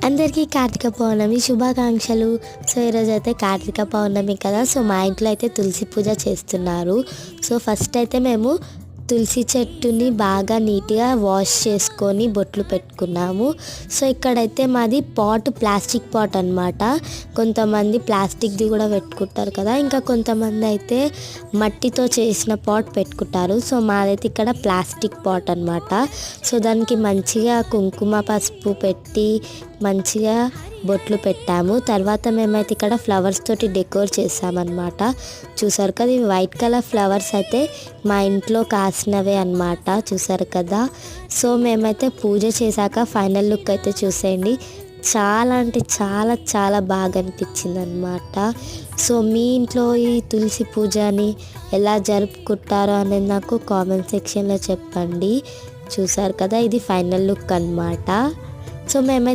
అందరికీ కార్తీక పౌర్ణమి శుభాకాంక్షలు. సో ఈరోజు అయితే కార్తీక పౌర్ణమి కదా. సో మా ఇంట్లో అయితే తులసి పూజ చేస్తున్నారు. సో ఫస్ట్ అయితే మేము తులసి చెట్టుని బాగా నీట్గా వాష్ చేసుకొని బొట్లు పెట్టుకున్నాము. సో ఇక్కడైతే మాది పాట్ ప్లాస్టిక్ పాట్ అనమాట. కొంతమంది ప్లాస్టిక్ది కూడా పెట్టుకుంటారు కదా, ఇంకా కొంతమంది అయితే మట్టితో చేసిన పాట్ పెట్టుకుంటారు. సో మాదైతే ఇక్కడ ప్లాస్టిక్ పాట్ అనమాట. సో దానికి మంచిగా కుంకుమ పసుపు పెట్టి మంచిగా బొట్లు పెట్టాము. తర్వాత మేమైతే ఇక్కడ ఫ్లవర్స్ తోటి డెకోర్ చేసామన్నమాట. చూసారు కదా, ఇవి వైట్ కలర్ ఫ్లవర్స్ అయితే మా ఇంట్లో కాసినవే అన్నమాట. చూసారు కదా. సో మేమైతే పూజ చేశాక ఫైనల్ లుక్ అయితే చూసేయండి. చాలా అంటే చాలా చాలా బాగా అనిపించింది అనమాట. సో మీ ఇంట్లో ఈ తులసి పూజని ఎలా జరుపుకుంటారో అనేది నాకు కామెంట్ సెక్షన్లో చెప్పండి. చూసారు కదా, ఇది ఫైనల్ లుక్ అన్నమాట. సో మేమైతే